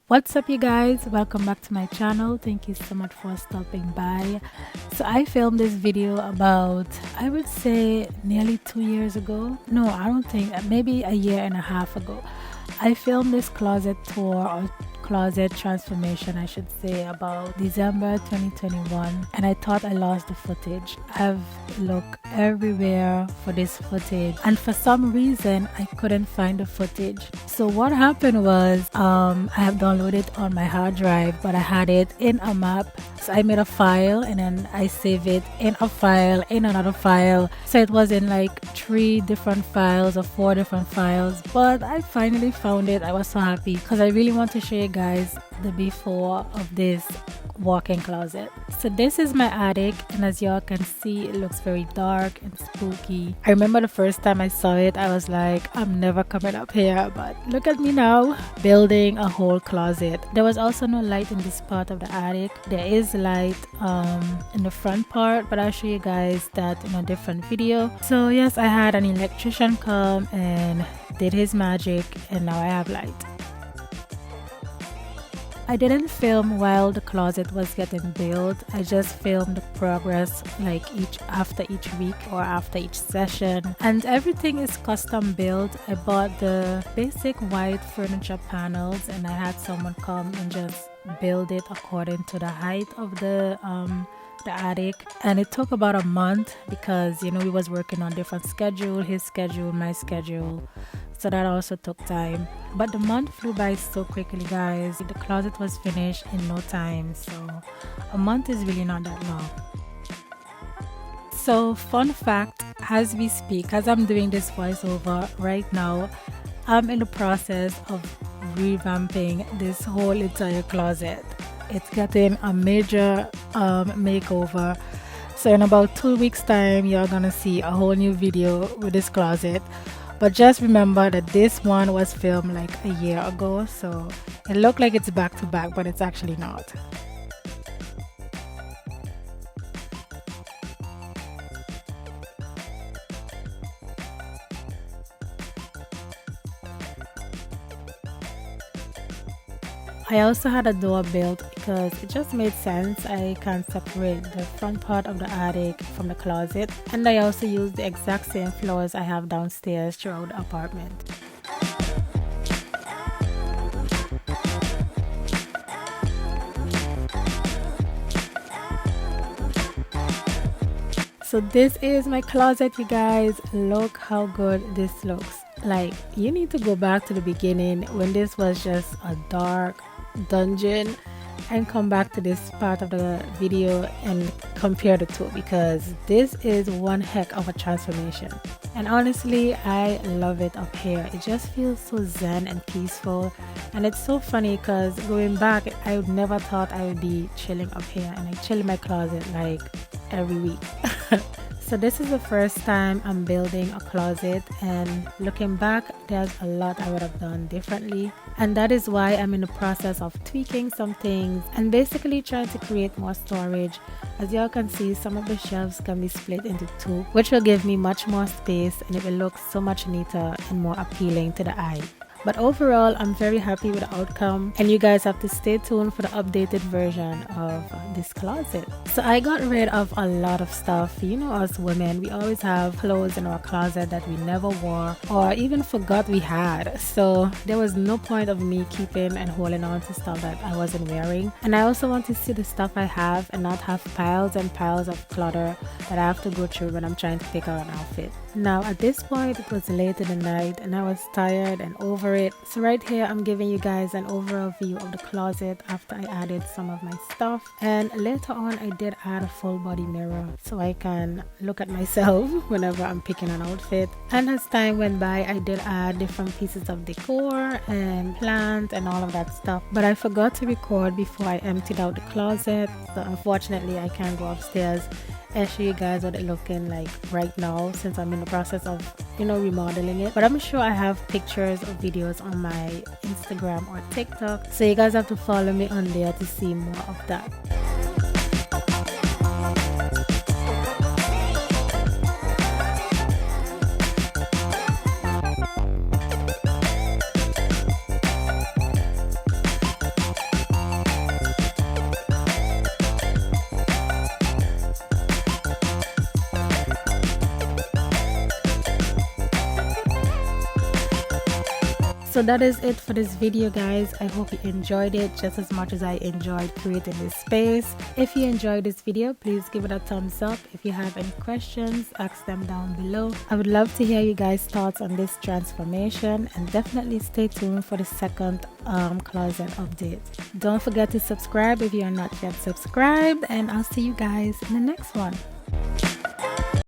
What's up, you guys? Welcome back to my channel. Thank you so much for stopping by. So I filmed this video about, I would say, nearly 2 years ago. No, I don't think, maybe a year and a half ago. I filmed this closet tour or closet transformation, I should say, about December 2021, and I thought I lost the footage. I've looked everywhere for this footage, and for some reason I couldn't find the footage. So what happened was I have downloaded it on my hard drive, but I had it in a map. So I made a file and then I save it in a file in another file, so it was in like 3 different files or 4 different files. But I finally found it. I was so happy because I really want to show you guys the before of this walk-in closet. So this is my attic, and as y'all can see, it looks very dark and spooky. I remember the first time I saw it, I was like, I'm never coming up here, but look at me now, building a whole closet. There was also no light in this part of the attic. There is light in the front part, but I'll show you guys that in a different video. So yes, I had an electrician come and did his magic, and now I have light. I didn't film while the closet was getting built. I just filmed the progress like after each week or after each session. And everything is custom built. I bought the basic white furniture panels and I had someone come and just build it according to the height of the attic. And it took about a month because we was working on different schedule, his schedule, my schedule. So that also took time, but the month flew by so quickly, guys. The closet was finished in no time, so a month is really not that long. So fun fact, as we speak, as I'm doing this voiceover right now, I'm in the process of revamping this whole entire closet. It's getting a major makeover. So in about 2 weeks time, you're gonna see a whole new video with this closet. But just remember that this one was filmed like a year ago, so it looked like it's back to back, but it's actually not. I also had a door built because it just made sense. I can separate the front part of the attic from the closet, and I also used the exact same floors I have downstairs throughout the apartment. So this is my closet, you guys. Look how good this looks. Like, you need to go back to the beginning when this was just a dark dungeon and come back to this part of the video and compare the two, because this is one heck of a transformation. And honestly, I love it up here. It just feels so zen and peaceful, and it's so funny because going back, I would never thought I would be chilling up here, and I chill in my closet like every week. So this is the first time I'm building a closet, and looking back, there's a lot I would have done differently, and that is why I'm in the process of tweaking some things and basically trying to create more storage. As y'all can see, some of the shelves can be split into 2, which will give me much more space, and it will look so much neater and more appealing to the eye. But overall, I'm very happy with the outcome, and you guys have to stay tuned for the updated version of this closet. So I got rid of a lot of stuff. Us women, we always have clothes in our closet that we never wore or even forgot we had. So there was no point of me keeping and holding on to stuff that I wasn't wearing. And I also want to see the stuff I have and not have piles and piles of clutter that I have to go through when I'm trying to pick out an outfit. Now at this point, it was late in the night and I was tired and over it. So right here, I'm giving you guys an overall view of the closet after I added some of my stuff. And later on, I did add a full body mirror so I can look at myself whenever I'm picking an outfit. And as time went by, I did add different pieces of decor and plants and all of that stuff. But I forgot to record before I emptied out the closet. So unfortunately, I can't go upstairs and show you guys what it's looking like right now, since I'm in the process of remodeling it. But I'm sure I have pictures or videos on my Instagram or TikTok, so you guys have to follow me on there to see more of that. So that is it for this video, guys. I hope you enjoyed it just as much as I enjoyed creating this space. If you enjoyed this video, please give it a thumbs up. If you have any questions, ask them down below. I would love to hear you guys' thoughts on this transformation, and definitely stay tuned for the second closet update. Don't forget to subscribe if you are not yet subscribed, and I'll see you guys in the next one.